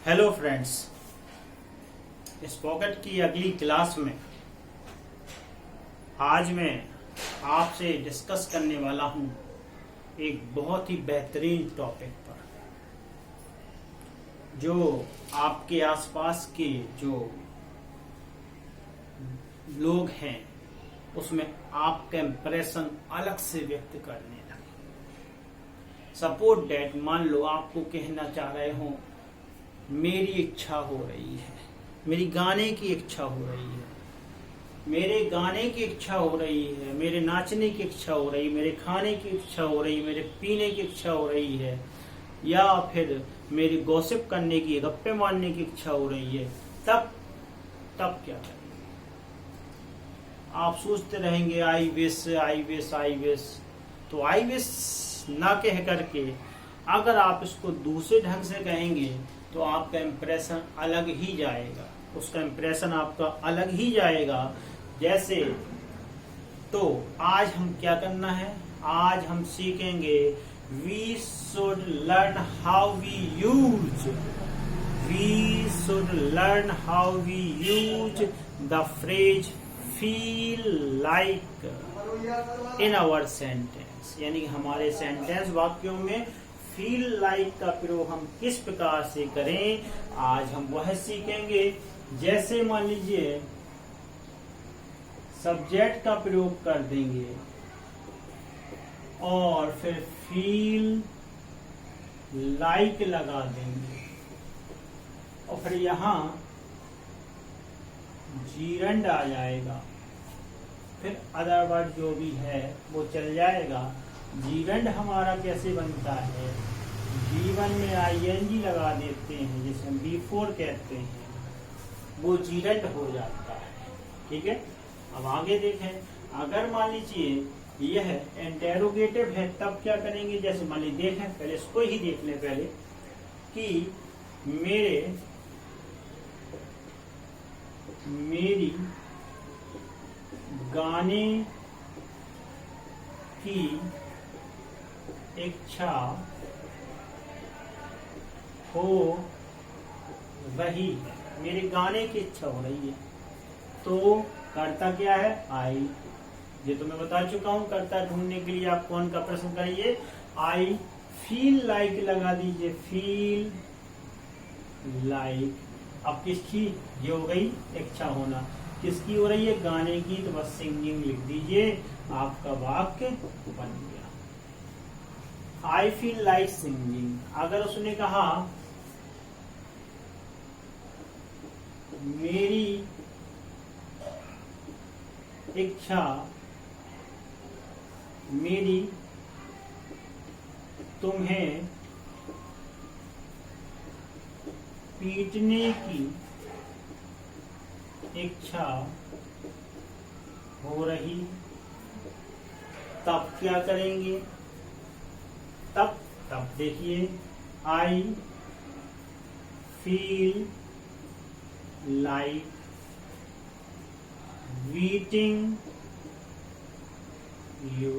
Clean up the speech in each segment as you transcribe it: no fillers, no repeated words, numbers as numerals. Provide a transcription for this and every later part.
Hello friends, इस pocket की अगली क्लास में आज मैं आपसे डिस्कस करने वाला हूं एक बहुत ही बेहतरीन टॉपिक पर, जो आपके आसपास के जो लोग हैं उसमें आपका इंप्रेशन अलग से व्यक्त करने लगे। सपोज डेट, मान लो आपको कहना चाह रहे हो मेरी इच्छा हो रही है, मेरी गाने की इच्छा हो रही है, मेरे गाने की इच्छा हो रही है, मेरे नाचने की इच्छा हो रही है, मेरे खाने की इच्छा हो रही है, मेरे पीने की इच्छा हो रही है, या फिर मेरी गॉसिप करने की, गप्पे मारने की इच्छा हो रही है। तब क्या करेंगे? आप सोचते रहेंगे I wish I wish I wish. तो आई विश ना कह करके अगर आप इसको दूसरे ढंग से कहेंगे तो आपका इंप्रेशन अलग ही जाएगा, उसका इंप्रेशन आपका अलग ही जाएगा। जैसे तो आज हम क्या करना है, आज हम सीखेंगे we should learn how we use the phrase feel like in our sentence. यानी कि हमारे सेंटेंस वाक्यों में फील लाइक का प्रयोग हम किस प्रकार से करें, आज हम वह सीखेंगे। जैसे मान लीजिए सब्जेक्ट का प्रयोग कर देंगे और फिर फील लाइक लगा देंगे और फिर यहां जीरंड आ जाएगा, फिर अदर वर्ड जो भी है वो चल जाएगा। जीरंड हमारा कैसे बनता है, जीवन में आईएनजी लगा देते हैं जिसे हम बिफोर कहते हैं, वो जीरंड हो जाता है। ठीक है, अब आगे देखें। अगर मान लीजिए यह इंटेरोगेटिव है तब क्या करेंगे, जैसे मान लीजिए देखें, पहले इसको ही देख लें पहले कि मेरी गाने की इच्छा हो रही है, मेरे गाने की इच्छा हो रही है। तो कर्ता क्या है, आई। ये तो मैं बता चुका हूं। कर्ता ढूंढने के लिए आप कौन का प्रश्न करिए, आई फील लाइक लगा दीजिए, फील लाइक। अब किसकी ये हो गई इच्छा होना, किसकी हो रही है, गाने की। तो बस सिंगिंग लिख दीजिए, आपका वाक्य बन गया। I feel like singing. अगर उसने कहा मेरी इच्छा, मेरी तुम्हें पीटने की इच्छा हो रही, तब क्या करेंगे, तब देखिए I feel like beating you.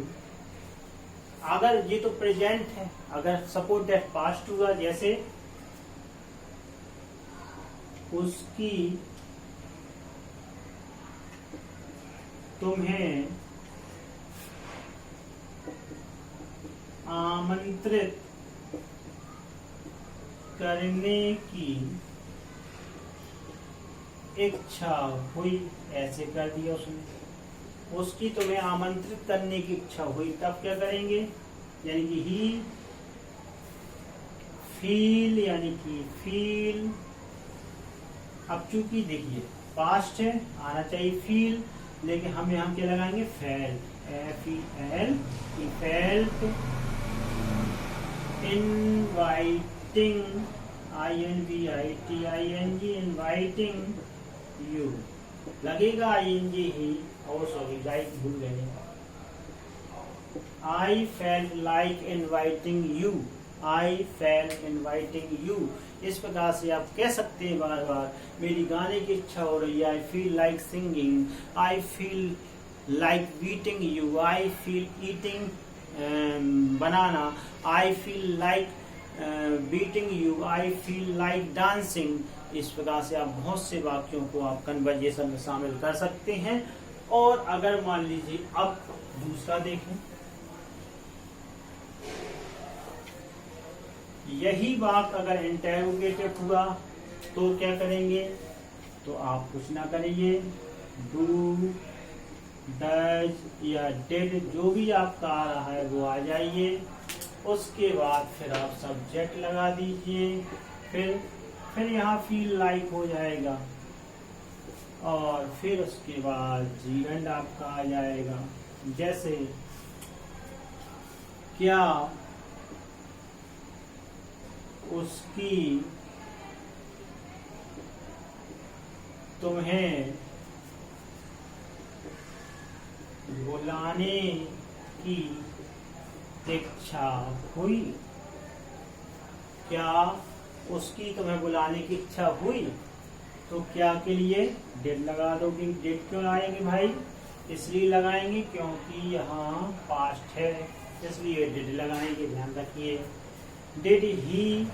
अगर ये तो प्रेजेंट है, अगर सपोज दैट पास्ट हुआ, जैसे उसकी तुम्हें आमंत्रित करने की इच्छा हुई, ऐसे कर दिया उसने। उसकी तुम्हें आमंत्रित करने की इच्छा हुई, तब क्या करेंगे, यानी कि ही फील, यानी कि फील। अब चूंकि देखिए पास्ट है, आना चाहिए फील, लेकिन हम यहाँ क्या लगाएंगे, felt, FEL, felt inviting, INVITING, inviting you लगेगा, ING ही। और सॉरी लाइक भूल गए, I felt like inviting you, I felt inviting you. इस प्रकार से आप कह सकते हैं बार बार, मेरी गाने की इच्छा हो रही है, I feel like singing, I feel like beating you, I feel eating banana, I feel like beating you, I feel like dancing. इस प्रकार से आप बहुत से वाक्यों को आप कन्वर्जेशन में शामिल कर सकते हैं। और अगर मान लीजिए अब दूसरा देखें, यही वाक्य अगर इंटेरोगेटिव हुआ तो क्या करेंगे, तो आप कुछ ना करिए, डू, डज या डिड जो भी आपका आ रहा है वो आ जाइए। उसके बाद फिर आप सब्जेक्ट लगा दीजिए, फिर यहाँ फील लाइक हो जाएगा और फिर उसके बाद जीरेंड आपका आ जाएगा। जैसे क्या उसकी तुम्हें बुलाने की इच्छा हुई, क्या उसकी तुम्हें बुलाने की इच्छा हुई। तो क्या के लिए डिड लगा दोगे। डिड क्यों लाएंगे भाई, इसलिए लगाएंगे क्योंकि यहाँ पास्ट है, इसलिए डिड लगाएंगे, ध्यान रखिए। डिड ही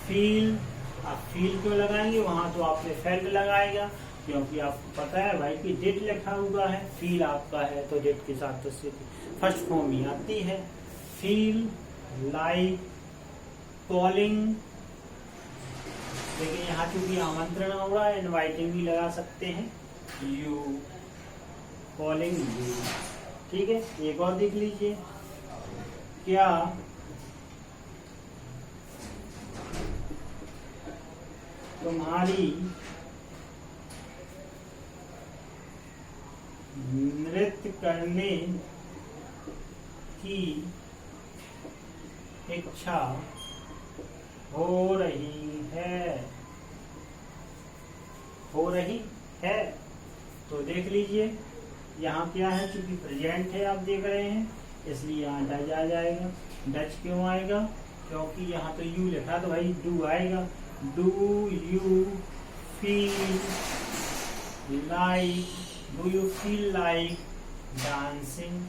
फील, आप फील क्यों लगाएंगे, वहां तो आपने फेल्ट लगाएगा क्योंकि आपको पता है भाई कि डिड लिखा हुआ है, फील आपका है तो डिड के साथ तो फर्स्ट फॉर्म ही आती है। फील लाइक कॉलिंग, लेकिन यहाँ चूंकि आमंत्रण हो रहा है, इनवाइटिंग भी लगा सकते हैं, यू, कॉलिंग यू। ठीक है, एक और देख लीजिए, क्या तुम्हारी नृत्य करने की इच्छा हो रही है, हो रही है। तो देख लीजिए यहाँ क्या है, चूंकि प्रेजेंट है आप देख रहे हैं, इसलिए यहाँ डज आ जाएगा। डज क्यों आएगा, क्योंकि यहाँ तो यू लिखा तो भाई डू आएगा। Do you feel like, do you feel like dancing,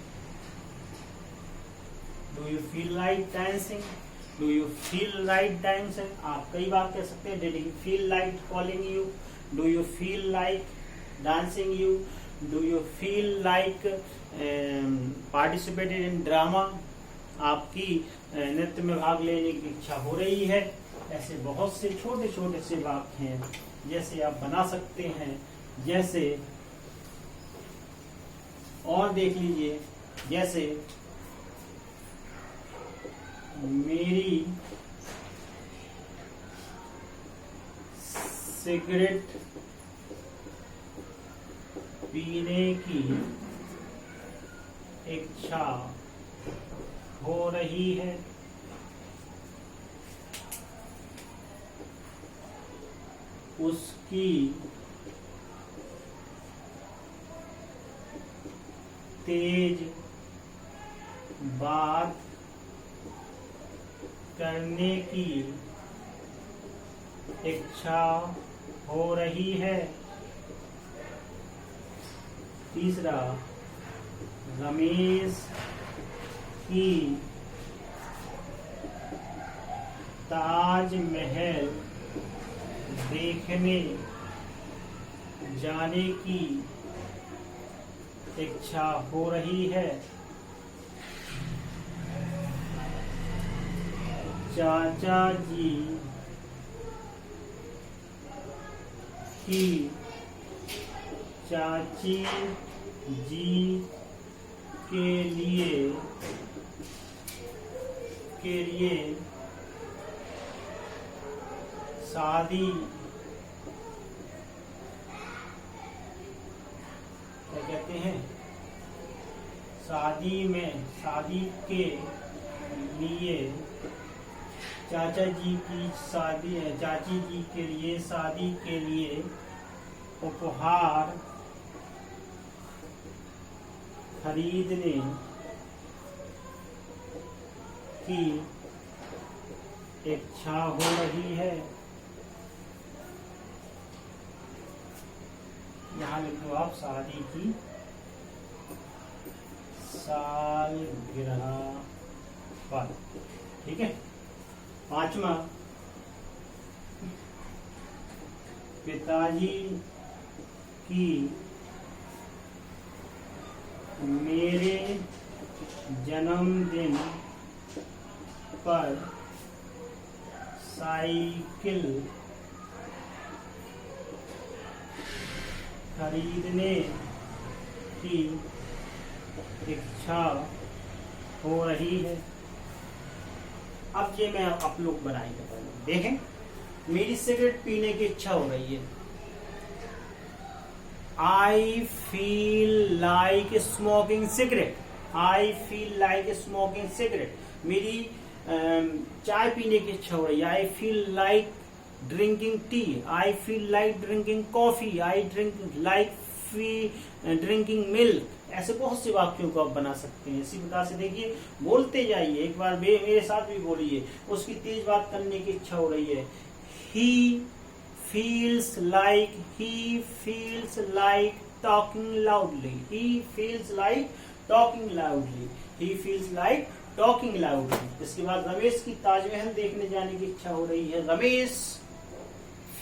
do you feel like dancing, do you feel like dancing. आप कई बार कह सकते हैं, did you feel like calling you, do you feel like dancing you, do you feel like participated in drama, आपकी नृत्य में भाग लेने की इच्छा हो रही है। ऐसे बहुत से छोटे छोटे से वाक्य हैं जैसे आप बना सकते हैं। जैसे और देख लीजिए, जैसे मेरी सिगरेट पीने की इच्छा हो रही है। उसकी तेज बात करने की इच्छा हो रही है। तीसरा, रमेश की ताजमहल देखने जाने की इच्छा हो रही है। चाचा जी की चाची जी के लिए शादी, क्या कहते हैं, शादी के लिए चाचा जी की शादी, चाची जी के लिए शादी के लिए उपहार खरीदने की इच्छा हो रही है। यहाँ लिख लो आप, शादी की सालगिरह पर। ठीक है, 5वां, पिताजी की मेरे जन्मदिन पर साइकिल खरीदने की इच्छा हो रही है। अब ये मैं आप लोग बनाएंगे, पहले देखें। मेरी सिगरेट पीने की इच्छा हो रही है। I feel like smoking cigarette. I feel like smoking cigarette. मेरी चाय पीने की इच्छा हो रही है। I feel like drinking tea. I feel like drinking coffee. I like drinking milk. ऐसे बहुत से वाक्यों को आप बना सकते हैं। इसी प्रकार से देखिए, बोलते जाइए। एक बार मेरे साथ भी बोलिए। उसकी तेज बात करने की इच्छा हो रही है। He feels like talking loudly. He feels like talking loudly. He feels like talking loudly. इसके बाद रमेश की ताजमहल देखने जाने की इच्छा हो रही है। रमेश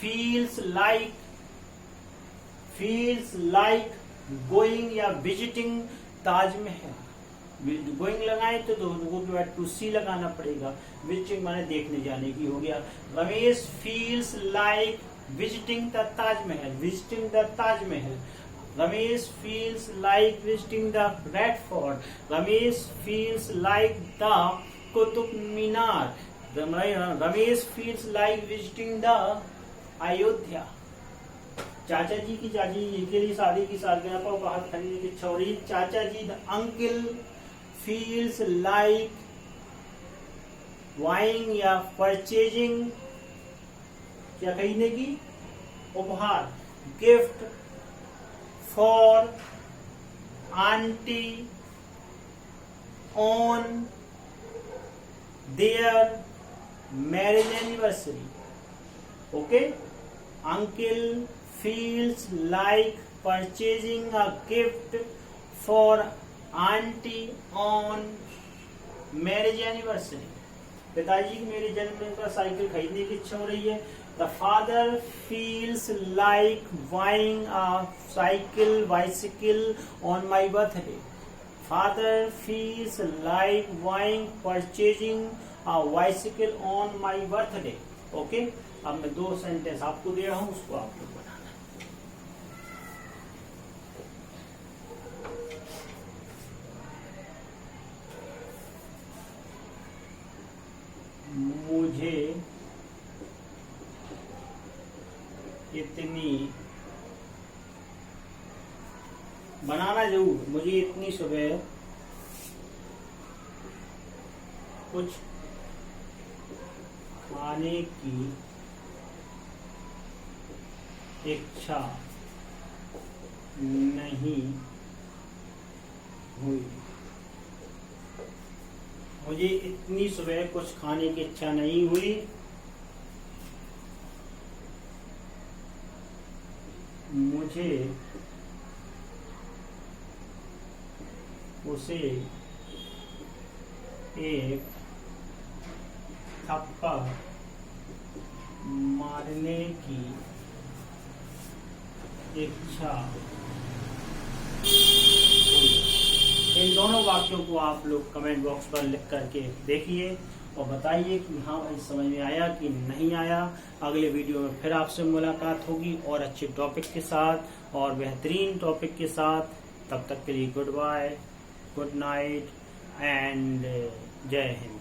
feels like going या visiting ताजमहल। गोइंग लगाए तो गो के बाद टू सी लगाना पड़ेगा। विजिटिंग माने देखने जाने की हो गया। Ramesh feels like visiting the Taj Mahal. Visiting the Taj Mahal. Ramesh feels like visiting the red fort. Ramesh feels like the Qutub Minar. Ramesh feels like visiting the Ayodhya. चाचा जी की चाची जी के लिए शादी की सालगिरह पर उपहार खरीदने की इच्छा हो रही है। चाचा जी the uncle feels like buying या परचेजिंग क्या खरीदने की, उपहार। Gift for aunty on their marriage anniversary. Okay, uncle feels like purchasing a gift for auntie on marriage anniversary. पिताजी की मेरे जन्मदिन पर साइकिल खरीदने की इच्छा हो रही है। The father feels like buying a bicycle on my birthday. Father feels like purchasing a bicycle on my birthday. Okay? अब मैं 2 सेंटेंस आपको दे रहा हूं, उसको आप लोग बनाना। मुझे इतनी बनाना जरूर। मुझे इतनी सुबह कुछ खाने की इच्छा नहीं हुई। मुझे इतनी सुबह कुछ खाने की इच्छा नहीं हुई। मुझे उसे एक थप्पड़ मारने की इच्छा हुई। इन दोनों वाक्यों को आप लोग कमेंट बॉक्स पर लिख करके देखिए और बताइए कि हाँ भाई समझ में आया कि नहीं आया। अगले वीडियो में फिर आपसे मुलाकात होगी और अच्छे टॉपिक के साथ और बेहतरीन टॉपिक के साथ। तब तक के लिए good bye, good night and जय हिंद।